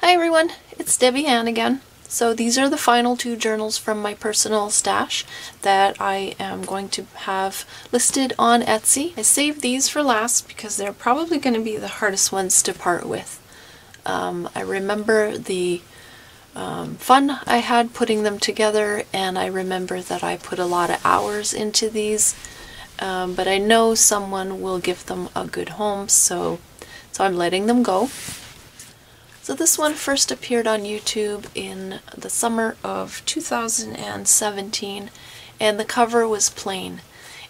Hi everyone, it's Debbie Ann again. So these are the final two journals from my personal stash that I am going to have listed on Etsy. I saved these for last because they're probably going to be the hardest ones to part with. I remember the fun I had putting them together, and I remember that I put a lot of hours into these, but I know someone will give them a good home, so I'm letting them go. So this one first appeared on YouTube in the summer of 2017, and the cover was plain.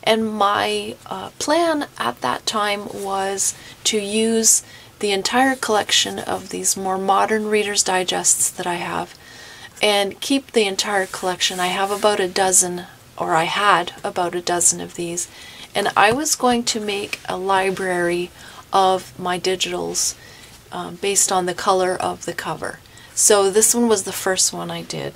And my plan at that time was to use the entire collection of these more modern Reader's Digests that I have and keep the entire collection. I have about a dozen, or I had about a dozen of these, and I was going to make a library of my digitals based on the color of the cover. So this one was the first one I did.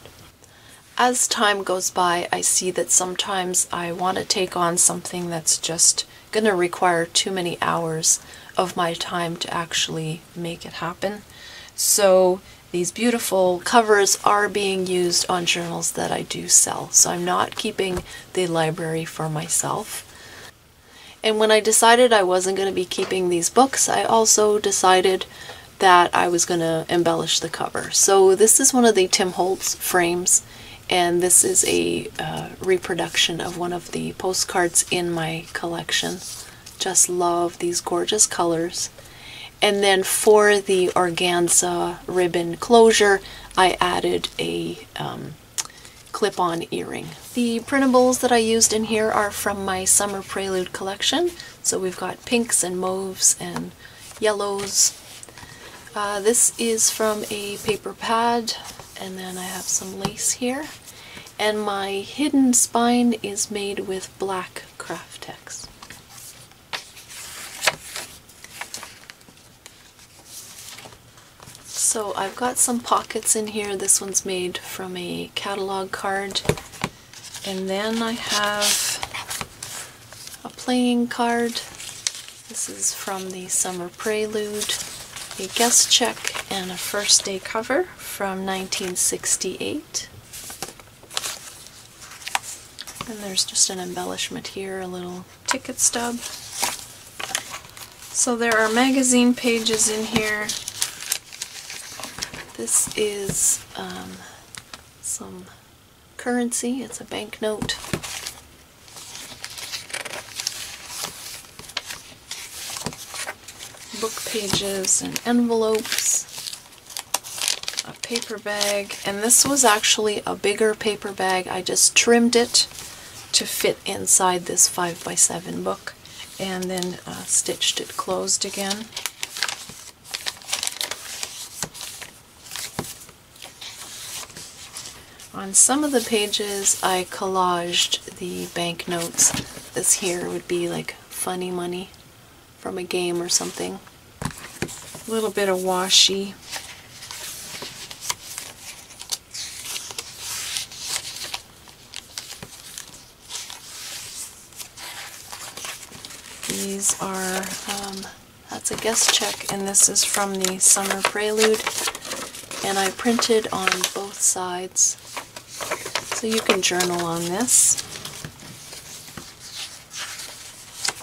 As time goes by, I see that sometimes I want to take on something that's just going to require too many hours of my time to actually make it happen. So these beautiful covers are being used on journals that I do sell. So I'm not keeping the library for myself. And when I decided I wasn't going to be keeping these books, I also decided that I was going to embellish the cover. So this is one of the Tim Holtz frames, and this is a reproduction of one of the postcards in my collection. Just love these gorgeous colors. And then for the organza ribbon closure, I added a clip-on earring. The printables that I used in here are from my Summer Prelude collection. So we've got pinks and mauves and yellows. This is from a paper pad, and then I have some lace here. And my hidden spine is made with black craft text. So I've got some pockets in here. This one's made from a catalog card. And then I have a playing card. This is from the Summer Prelude, a guest check, and a first day cover from 1968. And there's just an embellishment here, a little ticket stub. So there are magazine pages in here. This is some currency. It's a banknote. Book pages and envelopes. A paper bag. And this was actually a bigger paper bag. I just trimmed it to fit inside this 5x7 book, and then stitched it closed again. On some of the pages I collaged the banknotes. This here would be like funny money from a game or something. A little bit of washi. These are, that's a guest check, and this is from the Summer Prelude, and I printed on both sides, so you can journal on this.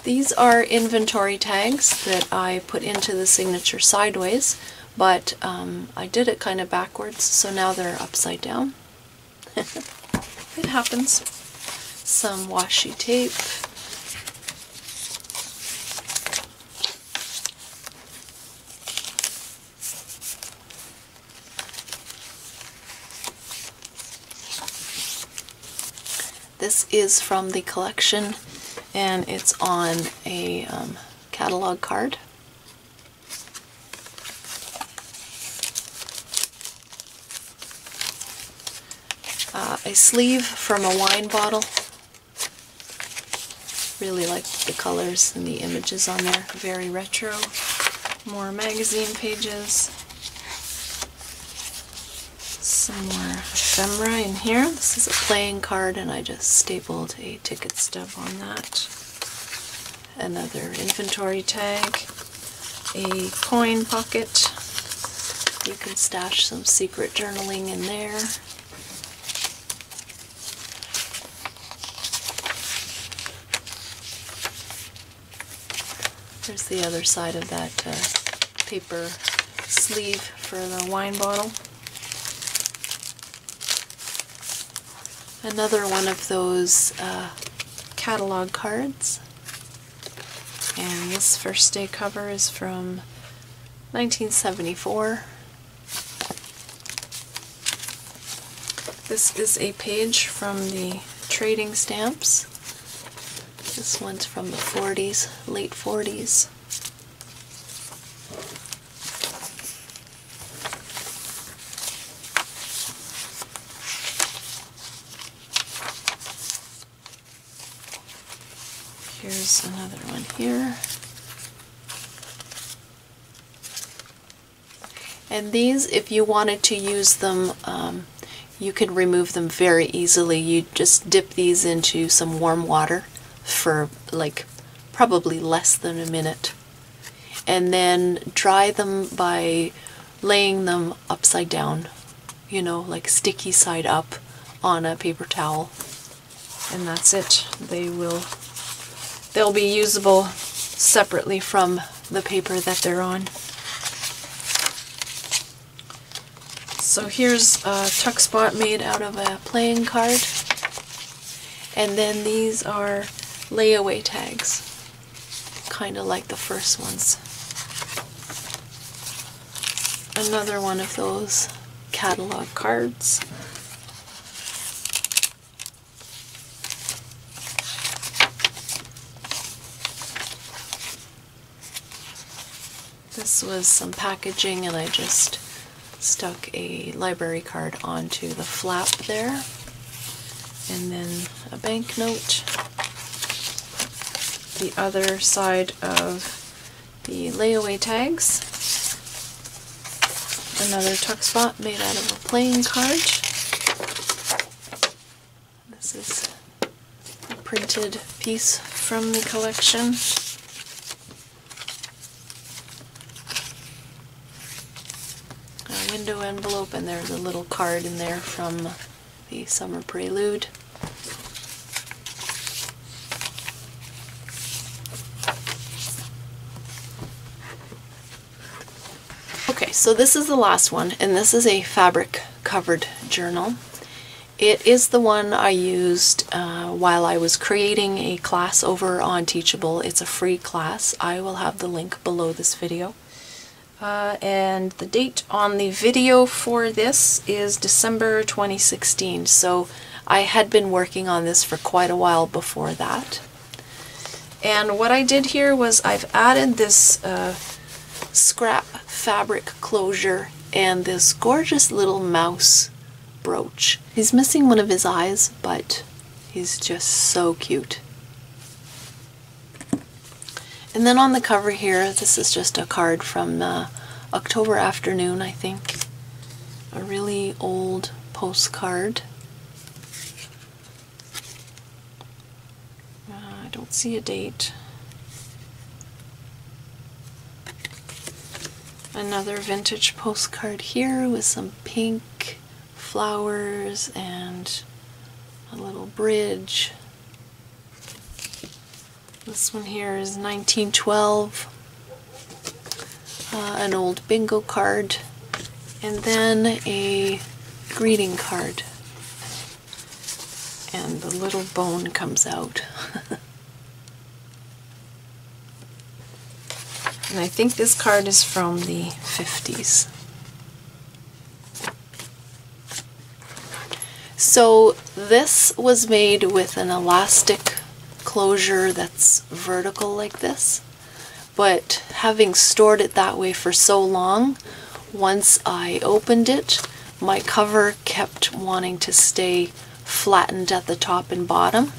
These are inventory tags that I put into the signature sideways, but I did it kind of backwards, so now they're upside down. It happens. Some washi tape. This is from the collection, and it's on a catalog card. A sleeve from a wine bottle. Really like the colors and the images on there. Very retro. More magazine pages. Some more ephemera in here. This is a playing card, and I just stapled a ticket stub on that. Another inventory tag, a coin pocket, You can stash some secret journaling in there. There's the other side of that paper sleeve for the wine bottle. Another one of those catalog cards. And this first day cover is from 1974. This is a page from the trading stamps. This one's from the 40s, late 40s. Here's another one here. And these, if you wanted to use them, you could remove them very easily. You just dip these into some warm water for like probably less than a minute. And then dry them by laying them upside down, you know, like sticky side up on a paper towel. And that's it. They'll be usable separately from the paper that they're on. So here's a tuck spot made out of a playing card. And then these are layaway tags, kind of like the first ones. Another one of those catalog cards. This was some packaging and I just stuck a library card onto the flap there. And then a banknote. The other side of the layaway tags. Another tuck spot made out of a playing card. This is a printed piece from the collection. A window envelope, and there's a little card in there from the Summer Prelude. Okay, so this is the last one, and this is a fabric covered journal. It is the one I used while I was creating a class over on Teachable. It's a free class. I will have the link below this video. And the date on the video for this is December 2016, so I had been working on this for quite a while before that. And what I did here was I've added this scrap fabric closure and this gorgeous little mouse brooch. He's missing one of his eyes, but he's just so cute. And then on the cover here, this is just a card from October Afternoon, I think. A really old postcard. I don't see a date. Another vintage postcard here with some pink flowers and a little bridge. This one here is 1912. An old bingo card. And then a greeting card. And the little bone comes out. And I think this card is from the 50s. So this was made with an elastic closure that's vertical like this. But having stored it that way for so long, once I opened it, my cover kept wanting to stay flattened at the top and bottom.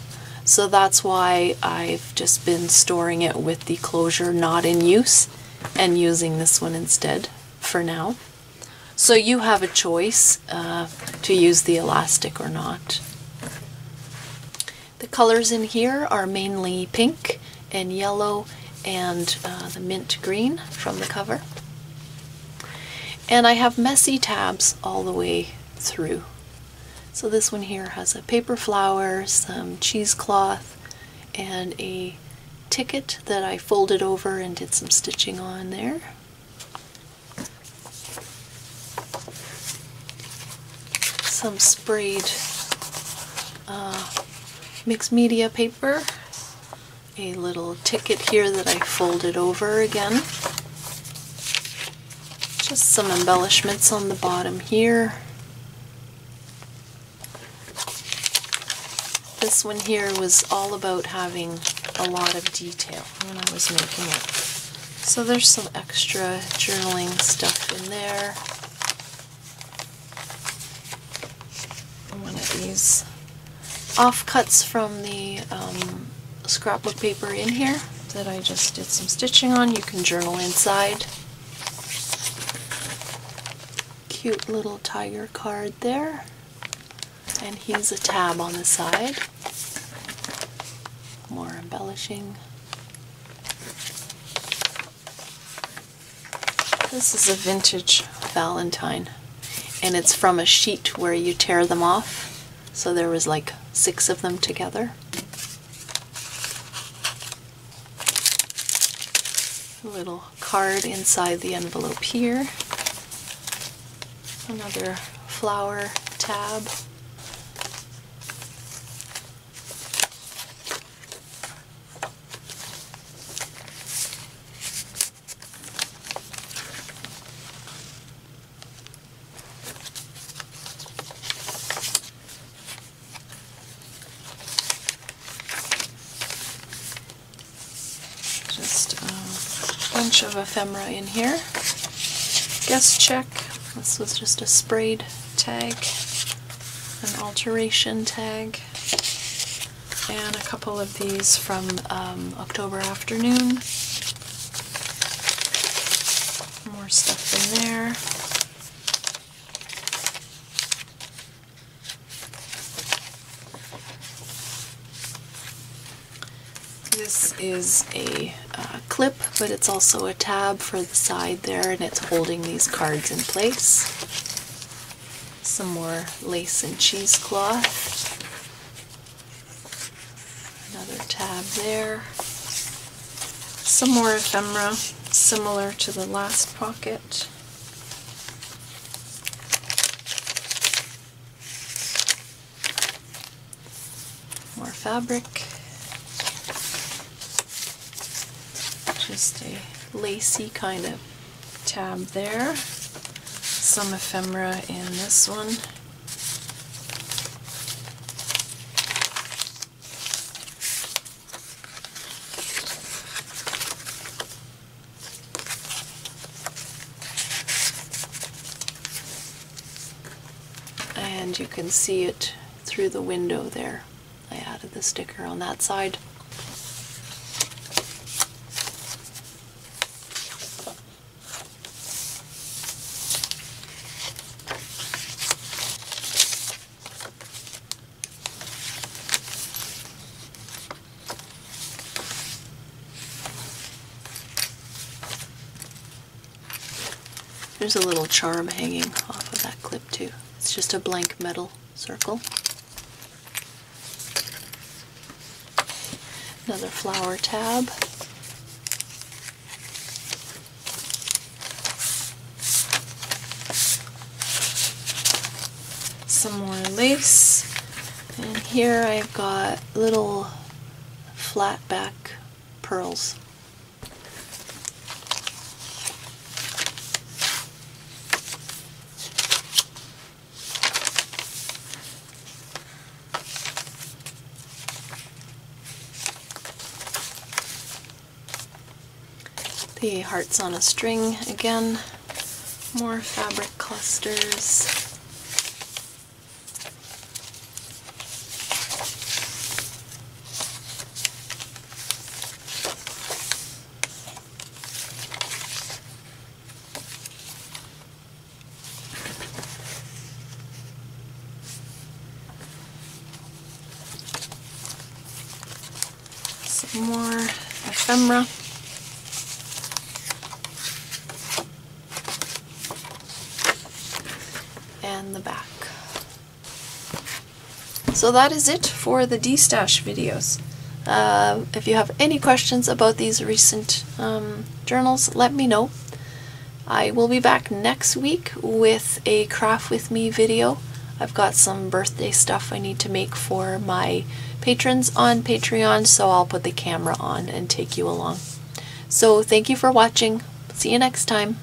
So that's why I've just been storing it with the closure not in use and using this one instead for now. So you have a choice to use the elastic or not. The colors in here are mainly pink and yellow and the mint green from the cover. And I have messy tabs all the way through. So this one here has a paper flower, some cheesecloth, and a ticket that I folded over and did some stitching on there. Some sprayed mixed media paper, a little ticket here that I folded over again, just some embellishments on the bottom here. This one here was all about having a lot of detail when I was making it. So there's some extra journaling stuff in there. One of these offcuts from the scrapbook paper in here that I just did some stitching on. You can journal inside. Cute little tiger card there. And he's a tab on the side. More embellishing. This is a vintage Valentine, and it's from a sheet where you tear them off. So there was like 6 of them together. A little card inside the envelope here. Another flower tab. Just a bunch of ephemera in here. Guest check. This was just a sprayed tag, an alteration tag, and a couple of these from October Afternoon. More stuff in there. This is a clip, but it's also a tab for the side there, and it's holding these cards in place. Some more lace and cheesecloth. Another tab there. Some more ephemera, similar to the last pocket. More fabric. Just a lacy kind of tab there. Some ephemera in this one. And you can see it through the window there. I added the sticker on that side. There's a little charm hanging off of that clip too. It's just a blank metal circle. Another flower tab. Some more lace. And here I've got little flat back pearls. The hearts on a string again, more fabric clusters. Some more ephemera. and the back. So that is it for the Destash videos. If you have any questions about these recent journals, let me know. I will be back next week with a craft with me video. I've got some birthday stuff I need to make for my patrons on Patreon, so I'll put the camera on and take you along. So thank you for watching. See you next time.